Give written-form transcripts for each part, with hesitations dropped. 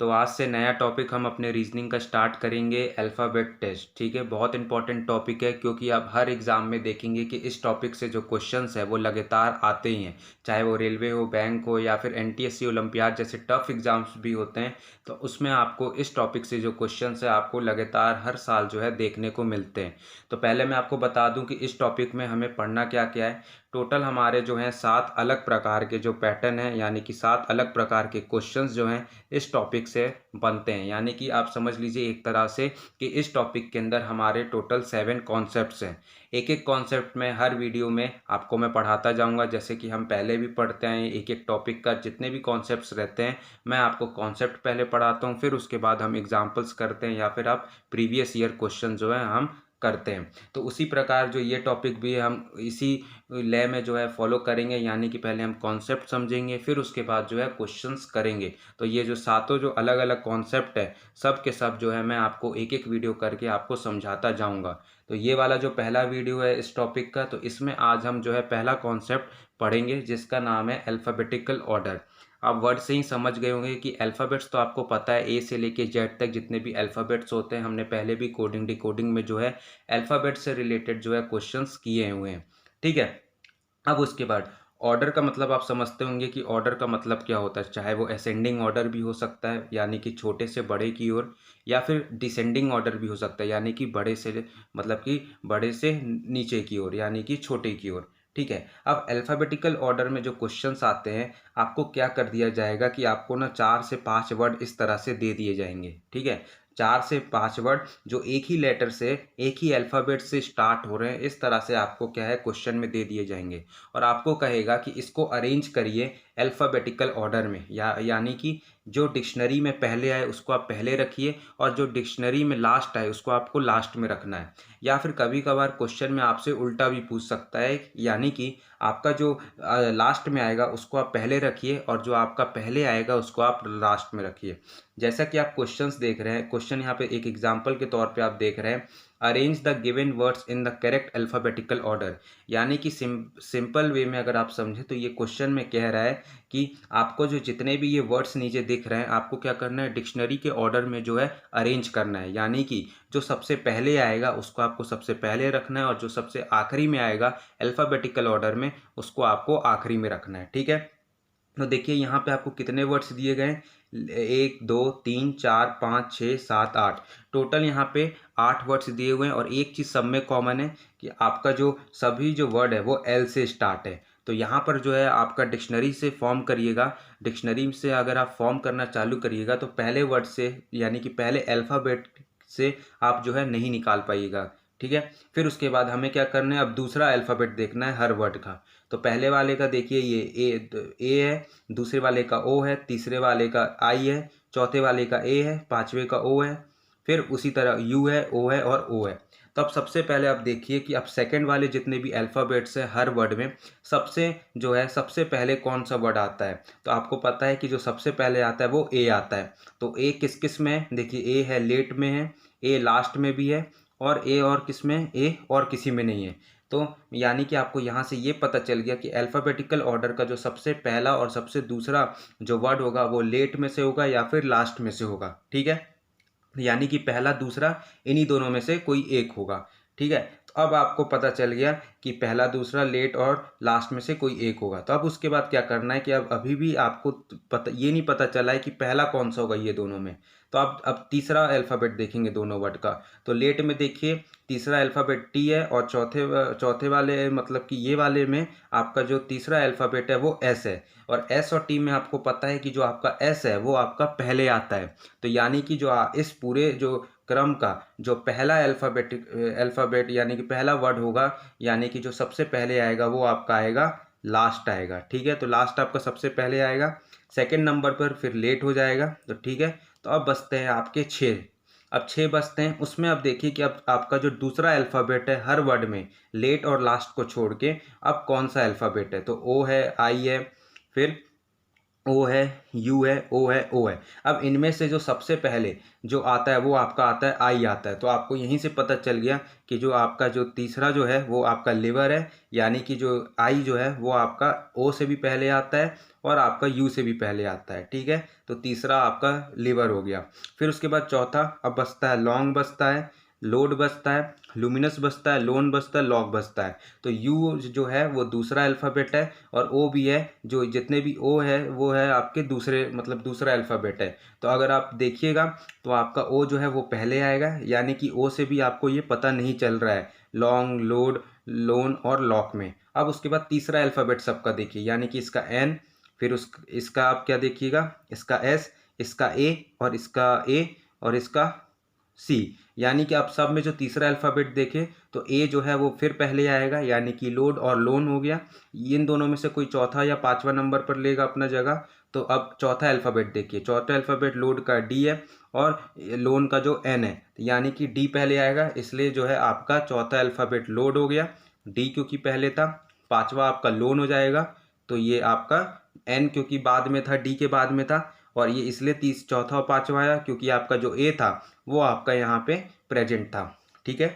तो आज से नया टॉपिक हम अपने रीजनिंग का स्टार्ट करेंगे, अल्फ़ाबेट टेस्ट। ठीक है, बहुत इंपॉर्टेंट टॉपिक है क्योंकि आप हर एग्ज़ाम में देखेंगे कि इस टॉपिक से जो क्वेश्चंस है वो लगातार आते ही हैं, चाहे वो रेलवे हो, बैंक हो या फिर एनटीएससी ओलंपियाड जैसे टफ एग्ज़ाम्स भी होते हैं। तो उसमें आपको इस टॉपिक से जो क्वेश्चंस है आपको लगातार हर साल जो है देखने को मिलते हैं। तो पहले मैं आपको बता दूं कि इस टॉपिक में हमें पढ़ना क्या क्या है। टोटल हमारे जो हैं 7 अलग प्रकार के जो पैटर्न हैं, यानी कि 7 अलग प्रकार के क्वेश्चंस जो हैं इस टॉपिक से बनते हैं। यानी कि आप समझ लीजिए एक तरह से कि इस टॉपिक के अंदर हमारे टोटल 7 कॉन्सेप्ट्स हैं। एक एक कॉन्सेप्ट में हर वीडियो में आपको मैं पढ़ाता जाऊंगा, जैसे कि हम पहले भी पढ़ते हैं। एक एक टॉपिक का जितने भी कॉन्सेप्ट्स रहते हैं मैं आपको कॉन्सेप्ट पहले पढ़ाता हूँ, फिर उसके बाद हम एग्जाम्पल्स करते हैं या फिर आप प्रीवियस ईयर क्वेश्चन जो है हम करते हैं। तो उसी प्रकार जो ये टॉपिक भी है हम इसी लय में जो है फॉलो करेंगे, यानी कि पहले हम कॉन्सेप्ट समझेंगे फिर उसके बाद जो है क्वेश्चंस करेंगे। तो ये जो सातों जो अलग अलग कॉन्सेप्ट है सब के सब जो है मैं आपको एक एक वीडियो करके आपको समझाता जाऊंगा। तो ये वाला जो पहला वीडियो है इस टॉपिक का, तो इसमें आज हम जो है पहला कॉन्सेप्ट पढ़ेंगे जिसका नाम है अल्फ़ाबेटिकल ऑर्डर। आप वर्ड से ही समझ गए होंगे कि अल्फ़ाबेट्स तो आपको पता है, ए से लेके जेड तक जितने भी अल्फ़ाबेट्स होते हैं हमने पहले भी कोडिंग डिकोडिंग में जो है अल्फ़ाबेट से रिलेटेड जो है क्वेश्चंस किए हुए हैं। ठीक है, अब उसके बाद ऑर्डर का मतलब आप समझते होंगे कि ऑर्डर का मतलब क्या होता है। चाहे वो असेंडिंग ऑर्डर भी हो सकता है यानी कि छोटे से बड़े की ओर, या फिर डिसेंडिंग ऑर्डर भी हो सकता है यानी कि बड़े से मतलब कि बड़े से नीचे की ओर यानी कि छोटे की ओर। ठीक है, अब अल्फ़ाबेटिकल ऑर्डर में जो क्वेश्चंस आते हैं आपको क्या कर दिया जाएगा कि आपको ना 4 से 5 वर्ड इस तरह से दे दिए जाएंगे। ठीक है, 4 से 5 वर्ड जो एक ही लेटर से एक ही अल्फ़ाबेट से स्टार्ट हो रहे हैं, इस तरह से आपको क्या है क्वेश्चन में दे दिए जाएंगे। और आपको कहेगा कि इसको अरेंज करिए अल्फ़ाबेटिकल ऑर्डर में, यानी कि जो डिक्शनरी में पहले आए उसको आप पहले रखिए और जो डिक्शनरी में लास्ट आए उसको आपको लास्ट में रखना है। या फिर कभी कभार क्वेश्चन में आपसे उल्टा भी पूछ सकता है, यानी कि आपका जो लास्ट में आएगा उसको आप पहले रखिए और जो आपका पहले आएगा उसको आप लास्ट में रखिए। जैसा कि आप क्वेश्चंस देख रहे हैं, क्वेश्चन यहाँ पे एक एग्जांपल के तौर पे आप देख रहे हैं, arrange the given words in the correct alphabetical order. यानी कि सिंपल वे में अगर आप समझें तो ये क्वेश्चन में कह रहा है कि आपको जो जितने भी ये वर्ड्स नीचे दिख रहे हैं आपको क्या करना है, डिक्शनरी के ऑर्डर में जो है अरेंज करना है। यानी कि जो सबसे पहले आएगा उसको आपको सबसे पहले रखना है और जो सबसे आखिरी में आएगा अल्फ़ाबेटिकल ऑर्डर में उसको आपको आखिरी में रखना है। ठीक है, तो देखिए यहाँ पे आपको कितने वर्ड्स दिए गए हैं, 1 2 3 4 5 6 7 8, टोटल यहाँ पे 8 वर्ड्स दिए हुए हैं। और एक चीज़ सब में कॉमन है कि आपका जो सभी जो वर्ड है वो एल से स्टार्ट है। तो यहाँ पर जो है आपका डिक्शनरी से फॉर्म करिएगा, डिक्शनरी से अगर आप फॉर्म करना चालू करिएगा तो पहले वर्ड से यानी कि पहले अल्फ़ाबेट से आप जो है नहीं निकाल पाइएगा। ठीक है, फिर उसके बाद हमें क्या करना है, अब दूसरा अल्फ़ाबेट देखना है हर वर्ड का। तो पहले वाले का देखिए ये ए है, दूसरे वाले का ओ है, तीसरे वाले का आई है, चौथे वाले का ए है, पांचवे का ओ है, फिर उसी तरह यू है, ओ है और ओ है। तो अब सबसे पहले आप देखिए कि अब सेकंड वाले जितने भी अल्फ़ाबेट्स हैं हर वर्ड में सबसे जो है सबसे पहले कौन सा वर्ड आता है। तो आपको पता है कि जो सबसे पहले आता है वो ए आता है। तो ए किस किस में है, देखिए ए है लेट में है, ए लास्ट में भी है, और ए और किस में, ए और किसी में नहीं है। तो यानी कि आपको यहाँ से ये पता चल गया कि अल्फ़ाबेटिकल ऑर्डर का जो सबसे पहला और सबसे दूसरा जो वर्ड होगा वो लेट में से होगा या फिर लास्ट में से होगा। ठीक है, यानी कि पहला दूसरा इन्हीं दोनों में से कोई एक होगा। ठीक है, तो अब आपको पता चल गया कि पहला दूसरा लेट और लास्ट में से कोई एक होगा। तो अब उसके बाद क्या करना है कि अब अभी भी आपको पता ये नहीं पता चला है कि पहला कौन सा होगा ये दोनों में। तो अब तीसरा अल्फ़ाबेट देखेंगे दोनों वर्ड का। तो लेट में देखिए तीसरा अल्फ़ाबेट टी है और चौथे वाले मतलब कि ये वाले में आपका जो तीसरा अल्फ़ाबेट है वो एस है। और एस और टी में आपको पता है कि जो आपका एस है वो आपका पहले आता है। तो यानी कि जो इस पूरे जो क्रम का जो पहला अल्फ़ाबेट यानी कि पहला वर्ड होगा, यानी कि जो सबसे पहले आएगा वो आपका आएगा लास्ट आएगा। ठीक है, तो लास्ट आपका सबसे पहले आएगा, सेकंड नंबर पर फिर लेट हो जाएगा। तो ठीक है, तो अब बचते हैं आपके 6। अब 6 बचते हैं, उसमें अब देखिए कि अब आपका जो दूसरा अल्फ़ाबेट है हर वर्ड में लेट और लास्ट को छोड़ के अब कौन सा अल्फ़ाबेट है। तो ओ है, आई है, फिर ओ है, यू है, ओ है, ओ है। अब इनमें से जो सबसे पहले जो आता है वो आपका आता है आई आता है। तो आपको यहीं से पता चल गया कि जो आपका जो तीसरा जो है वो आपका लिवर है, यानी कि जो आई जो है वो आपका ओ से भी पहले आता है और आपका यू से भी पहले आता है। ठीक है, तो तीसरा आपका लिवर हो गया। फिर उसके बाद चौथा अब बचता है लॉन्ग, बचता है लोड, बचता है लुमिनस, बचता है लोन, बचता है लॉग, बचता है। तो यू जो है वो दूसरा अल्फ़ाबेट है और ओ भी है, जो जितने भी ओ है वो है आपके दूसरे मतलब दूसरा अल्फ़ाबेट है। तो अगर आप देखिएगा तो आपका ओ जो है वो पहले आएगा, यानी कि ओ से भी आपको ये पता नहीं चल रहा है लॉन्ग, लोड, लोन और लॉक में। अब उसके बाद तीसरा अल्फ़ाबेट सबका देखिए, यानी कि इसका एन, फिर उस इसका आप क्या देखिएगा, इसका एस, इसका ए और इसका सी। यानी कि आप सब में जो तीसरा अल्फ़ाबेट देखें तो ए जो है वो फिर पहले आएगा, यानी कि लोड और लोन हो गया। इन दोनों में से कोई चौथा या पांचवा नंबर पर लेगा अपना जगह। तो अब चौथा अल्फ़ाबेट देखिए, चौथा अल्फ़ाबेट लोड का डी है और लोन का जो एन है, यानी कि डी पहले आएगा, इसलिए जो है आपका चौथा अल्फ़ाबेट लोड हो गया, डी क्योंकि पहले था। पांचवा आपका लोन हो जाएगा, तो ये आपका एन क्योंकि बाद में था, डी के बाद में था, और ये इसलिए चौथा और पांचवा आया क्योंकि आपका जो ए था वो आपका यहाँ पे प्रेजेंट था। ठीक है,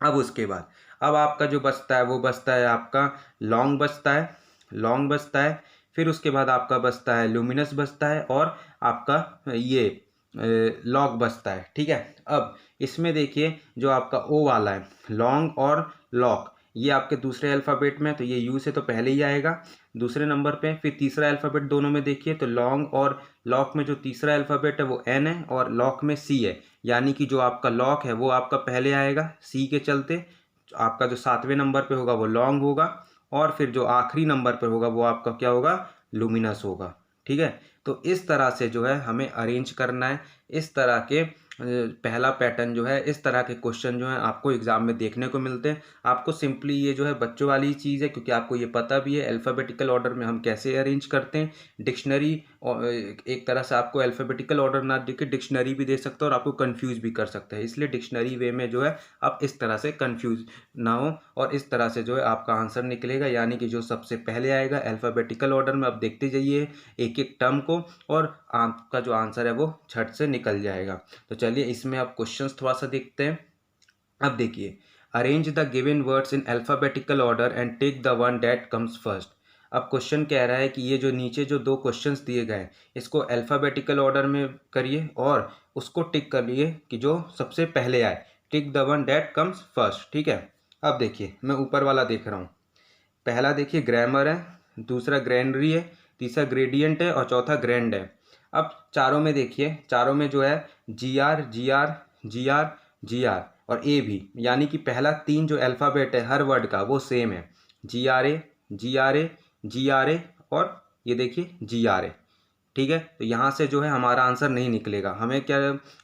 अब उसके बाद अब आपका जो बचता है वो बचता है आपका लॉन्ग, बचता है लॉन्ग बचता है। फिर उसके बाद आपका बचता है लुमिनस, बचता है और आपका ये लॉग बचता है। ठीक है, अब इसमें देखिए जो आपका ओ वाला है लॉन्ग और लॉक, ये आपके दूसरे अल्फ़ाबेट में, तो ये यू से तो पहले ही आएगा दूसरे नंबर पे। फिर तीसरा अल्फ़ाबेट दोनों में देखिए तो लॉन्ग और लॉक में जो तीसरा अल्फ़ाबेट है वो एन है और लॉक में सी है, यानी कि जो आपका लॉक है वो आपका पहले आएगा सी के चलते। आपका जो सातवें नंबर पे होगा वो लॉन्ग होगा और फिर जो आखिरी नंबर पे होगा वो आपका क्या होगा, लुमिनस होगा। ठीक है, तो इस तरह से जो है हमें अरेंज करना है। इस तरह के पहला पैटर्न जो है, इस तरह के क्वेश्चन जो है आपको एग्जाम में देखने को मिलते हैं। आपको सिंपली ये जो है बच्चों वाली चीज़ है, क्योंकि आपको ये पता भी है अल्फ़ाबेटिकल ऑर्डर में हम कैसे अरेंज करते हैं। डिक्शनरी एक तरह से आपको अल्फ़ाबेटिकल ऑर्डर ना दे के डिक्शनरी भी दे सकता है और आपको कंफ्यूज भी कर सकता है, इसलिए डिक्शनरी वे में जो है आप इस तरह से कंफ्यूज ना हो और इस तरह से जो है आपका आंसर निकलेगा, यानी कि जो सबसे पहले आएगा अल्फ़ाबेटिकल ऑर्डर में। आप देखते जाइए एक एक टर्म को और आपका जो आंसर है वो झट से निकल जाएगा। तो चलिए इसमें आप क्वेश्चंस थोड़ा सा देखते हैं। अब देखिए, arrange the given words in alphabetical order and take the one that comes first. अब क्वेश्चन कह रहा है कि ये जो नीचे जो दो क्वेश्चंस दिए गए इसको अल्फ़ाबेटिकल ऑर्डर में करिए और उसको टिक करिए कि जो सबसे पहले आए, tick the one that comes first. ठीक है, अब देखिए मैं ऊपर वाला देख रहा हूँ। पहला देखिए ग्रामर है, दूसरा ग्रैंडरी है, तीसरा ग्रेडियंट है और चौथा ग्रैंड है। अब चारों में देखिए, चारों में जो है G R G R G R G R और ए भी, यानी कि पहला तीन जो अल्फ़ाबेट है हर वर्ड का वो सेम है, G R A G R A G R A और ये देखिए जी आर ए। ठीक है, तो यहाँ से जो है हमारा आंसर नहीं निकलेगा। हमें क्या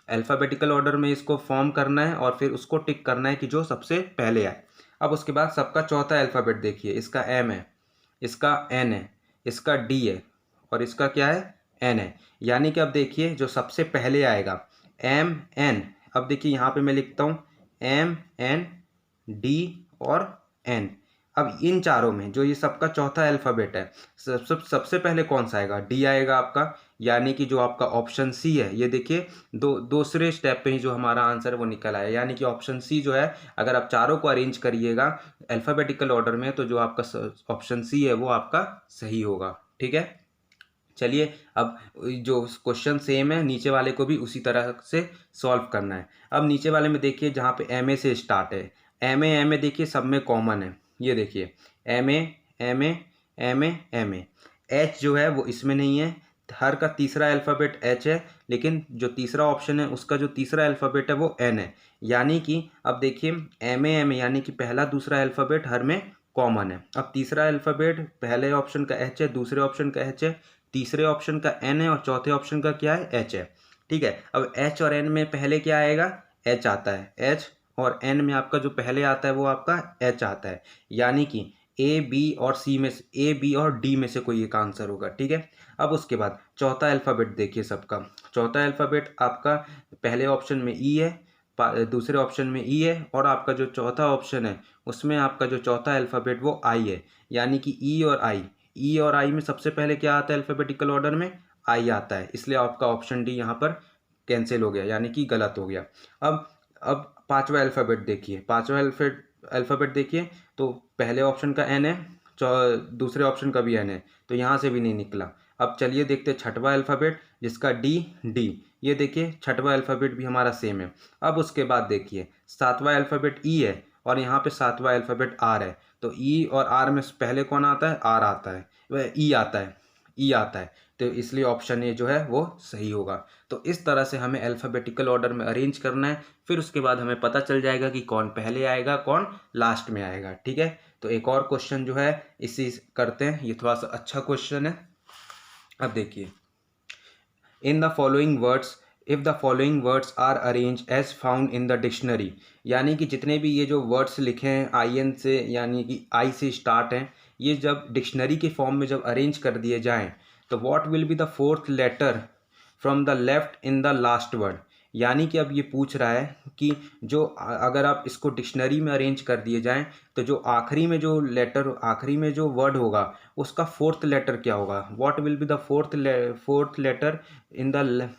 अल्फ़ाबेटिकल ऑर्डर में इसको फॉर्म करना है और फिर उसको टिक करना है कि जो सबसे पहले आए। अब उसके बाद सबका चौथा अल्फ़ाबेट देखिए, इसका एम है, इसका एन है, इसका डी है और इसका क्या है, एन है। यानी कि अब देखिए जो सबसे पहले आएगा एम एन। अब देखिए यहाँ पे मैं लिखता हूँ एम एन डी और एन। अब इन चारों में जो ये सबका चौथा अल्फ़ाबेट है, सबसे पहले कौन सा आएगा, डी आएगा आपका, यानी कि जो आपका ऑप्शन सी है, ये देखिए दूसरे स्टेप पे ही जो हमारा आंसर है वो निकल आया, यानी कि ऑप्शन सी जो है अगर आप चारों को अरेंज करिएगा अल्फ़ाबेटिकल ऑर्डर में तो जो आपका ऑप्शन सी है वो आपका सही होगा। ठीक है, चलिए अब जो क्वेश्चन सेम है नीचे वाले को भी उसी तरह से सॉल्व करना है। अब नीचे वाले में देखिए जहाँ पे एम ए से स्टार्ट है, एम ए देखिए सब में कॉमन है, ये देखिए M A M A M A M A. H जो है वो इसमें नहीं है, हर का तीसरा अल्फ़ाबेट एच है, लेकिन जो तीसरा ऑप्शन है उसका जो तीसरा अल्फ़ाबेट है वो एन है। यानी कि अब देखिए एम ए यानी कि पहला दूसरा अल्फ़ाबेट हर में कॉमन है। अब तीसरा अल्फ़ाबेट पहले ऑप्शन का एच है, दूसरे ऑप्शन का एच है, तीसरे ऑप्शन का एन है और चौथे ऑप्शन का क्या है, एच है। ठीक है, अब एच और एन में पहले क्या आएगा, एच आता है, एच और एन में आपका जो पहले आता है वो आपका एच आता है, यानी कि ए बी और सी में से, ए बी और डी में से कोई एक आंसर होगा। ठीक है, अब उसके बाद चौथा अल्फ़ाबेट देखिए सबका, चौथा अल्फ़ाबेट आपका पहले ऑप्शन में ई है, दूसरे ऑप्शन में ई है और आपका जो चौथा ऑप्शन है उसमें आपका जो चौथा अल्फ़ाबेट वो आई है, यानी कि ई और आई, ई और आई में सबसे पहले क्या आता है अल्फ़ाबेटिकल ऑर्डर में? आई आता है, इसलिए आपका ऑप्शन डी यहाँ पर कैंसिल हो गया, यानी कि गलत हो गया। अब पांचवा अल्फ़ाबेट देखिए, पांचवा अल्फ़ाबेट देखिए, तो पहले ऑप्शन का एन है, दूसरे ऑप्शन का भी एन है, तो यहाँ से भी नहीं निकला। अब चलिए देखते हैं छठवां अल्फ़ाबेट जिसका डी, ये देखिए छठवां अल्फ़ाबेट भी हमारा सेम है। अब उसके बाद देखिए सातवां अल्फ़ाबेट ई है और यहाँ पे सातवां अल्फ़ाबेट आर है, तो ई और आर में पहले कौन आता है? आर आता है, वह ई आता है, ई आता है, तो इसलिए ऑप्शन ए जो है वो सही होगा। तो इस तरह से हमें अल्फ़ाबेटिकल ऑर्डर में अरेंज करना है, फिर उसके बाद हमें पता चल जाएगा कि कौन पहले आएगा कौन लास्ट में आएगा। ठीक है, तो एक और क्वेश्चन जो है इसी करते हैं, ये थोड़ा सा अच्छा क्वेश्चन है। अब देखिए, in the following words if the following words are arrange as found in the dictionary, यानी कि जितने भी ये जो वर्ड्स लिखे हैं आई एन से, यानी कि आई से स्टार्ट हैं, ये जब डिक्शनरी के फॉर्म में जब अरेंज कर दिए जाएं, तो what will be the fourth letter from the left in the last word. यानी कि अब ये पूछ रहा है कि जो अगर आप इसको डिक्शनरी में अरेंज कर दिए जाएं, तो जो आखिरी में जो लेटर, आखिरी में जो वर्ड होगा उसका फोर्थ लेटर क्या होगा? What will be the fourth letter in the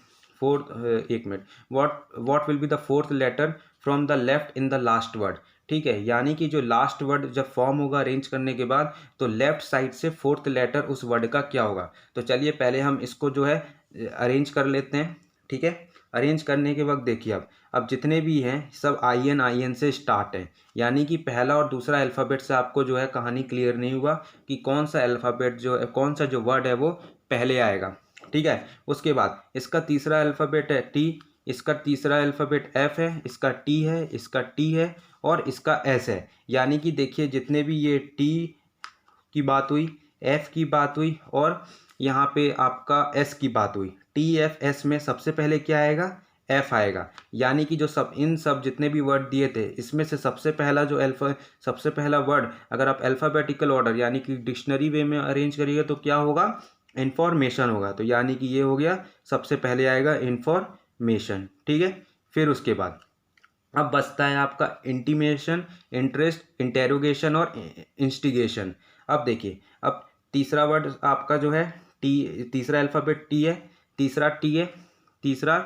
fourth, एक मिनट, what will be the fourth letter from the left in the last word. ठीक है, यानी कि जो लास्ट वर्ड जब फॉर्म होगा अरेंज करने के बाद, तो लेफ्ट साइड से फोर्थ लेटर उस वर्ड का क्या होगा। तो चलिए पहले हम इसको जो है अरेंज कर लेते हैं। ठीक है, अरेंज करने के वक्त देखिए, अब जितने भी हैं सब आई एन से स्टार्ट है, यानी कि पहला और दूसरा अल्फ़ाबेट से आपको जो है कहानी क्लियर नहीं हुआ कि कौन सा अल्फ़ाबेट जो है, कौन सा जो वर्ड है वो पहले आएगा। ठीक है, उसके बाद इसका तीसरा अल्फ़ाबेट है टी, इसका तीसरा अल्फ़ाबेट एफ है, इसका टी है, इसका टी है और इसका एस है। यानी कि देखिए जितने भी ये टी की बात हुई, एफ की बात हुई और यहाँ पे आपका एस की बात हुई, टी एफ एस में सबसे पहले क्या आएगा? एफ आएगा। यानी कि जो सब इन सब जितने भी वर्ड दिए थे इसमें से सबसे पहला वर्ड अगर आप अल्फ़ाबेटिकल ऑर्डर यानी कि डिक्शनरी वे में अरेंज करिएगा तो क्या होगा? इंफॉर्मेशन होगा। तो यानी कि ये हो गया, सबसे पहले आएगा इंफॉर्मेशन। ठीक है, फिर उसके बाद अब बचता है आपका इंटीमेशन, इंटरेस्ट, इंटेरोगेशन और इंस्टिगेशन। अब देखिए, अब तीसरा वर्ड आपका जो है टी, तीसरा अल्फ़ाबेट टी है, तीसरा टी है, तीसरा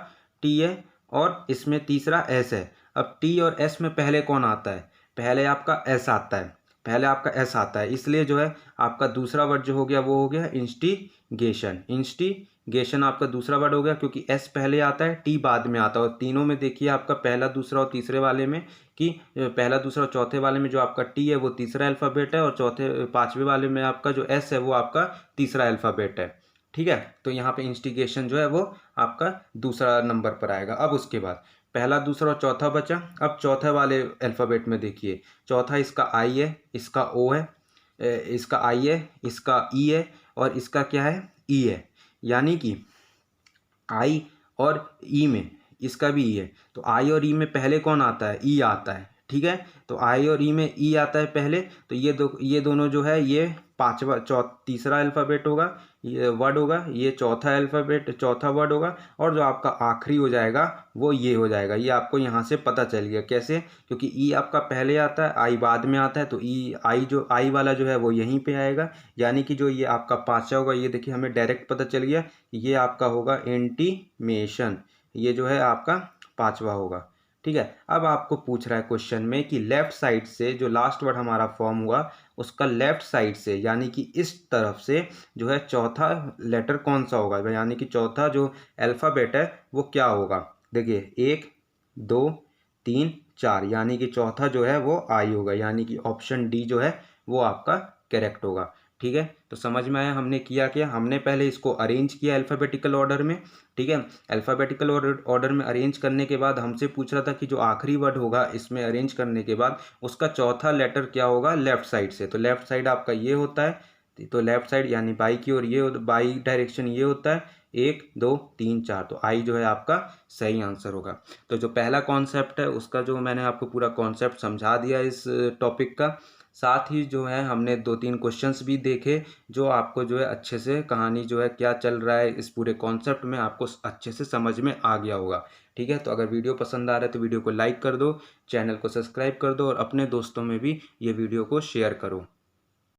टी है और इसमें तीसरा एस है। अब टी और एस में पहले कौन आता है? पहले आपका एस आता है, पहले आपका एस आता है, इसलिए जो है आपका दूसरा वर्ड जो हो गया वो हो गया इंस्टिगेशन। इंस्टिगेशन आपका दूसरा वर्ड हो गया, क्योंकि एस पहले आता है टी बाद में आता है। और तीनों में देखिए आपका पहला दूसरा और तीसरे वाले में कि पहला दूसरा और चौथे वाले में जो आपका टी है वो तीसरा अल्फ़ाबेट है और चौथे पांचवें वाले में आपका जो एस है वो आपका तीसरा अल्फ़ाबेट है। ठीक है, तो यहाँ पे इंस्टिगेशन जो है वो आपका दूसरा नंबर पर आएगा। अब उसके बाद पहला दूसरा और चौथा बचा। अब चौथे वाले अल्फ़ाबेट में देखिए, चौथा इसका आई है, इसका ओ है, इसका आई है, इसका ई है और इसका क्या है? ई है। यानी कि आई और ई में इसका भी ई है, तो आई और ई में पहले कौन आता है? ई आता है। ठीक है, तो आई और ई में ई आता है पहले, तो ये दोनों जो है ये तीसरा अल्फ़ाबेट होगा, ये वर्ड होगा, ये चौथा अल्फ़ाबेट चौथा वर्ड होगा और जो आपका आखिरी हो जाएगा वो ये हो जाएगा। ये आपको यहाँ से पता चल गया कैसे? क्योंकि ई आपका पहले आता है, आई बाद में आता है, तो आई वाला जो है वो यहीं पे आएगा। यानी कि जो ये आपका पांचवा होगा, ये देखिए हमें डायरेक्ट पता चल गया, ये आपका होगा इंटीमेशन, ये जो है आपका पांचवा होगा। ठीक है, अब आपको पूछ रहा है क्वेश्चन में कि लेफ्ट साइड से जो लास्ट वर्ड हमारा फॉर्म हुआ उसका लेफ्ट साइड से यानी कि इस तरफ से जो है चौथा लेटर कौन सा होगा, यानी कि चौथा जो अल्फ़ाबेट है वो क्या होगा। देखिए 1 2 3 4, यानी कि चौथा जो है वो आई होगा, यानी कि ऑप्शन डी जो है वो आपका करेक्ट होगा। ठीक है, तो समझ में आया हमने किया क्या? हमने पहले इसको अरेंज किया अल्फ़ाबेटिकल ऑर्डर में। ठीक है, अल्फ़ाबेटिकल ऑर्डर में अरेंज करने के बाद हमसे पूछ रहा था कि जो आखिरी वर्ड होगा इसमें अरेंज करने के बाद उसका चौथा लेटर क्या होगा लेफ्ट साइड से। तो लेफ्ट साइड आपका ये होता है, तो लेफ्ट साइड यानी बाई की ओर ये बाई डायरेक्शन ये होता है 1 2 3 4, तो आई जो है आपका सही आंसर होगा। तो जो पहला कॉन्सेप्ट है उसका जो मैंने आपको पूरा कॉन्सेप्ट समझा दिया इस टॉपिक का, साथ ही जो है हमने 2-3 क्वेश्चंस भी देखे जो आपको जो है अच्छे से कहानी जो है क्या चल रहा है इस पूरे कॉन्सेप्ट में आपको अच्छे से समझ में आ गया होगा। ठीक है, तो अगर वीडियो पसंद आ रहा है तो वीडियो को लाइक कर दो, चैनल को सब्सक्राइब कर दो और अपने दोस्तों में भी ये वीडियो को शेयर करो।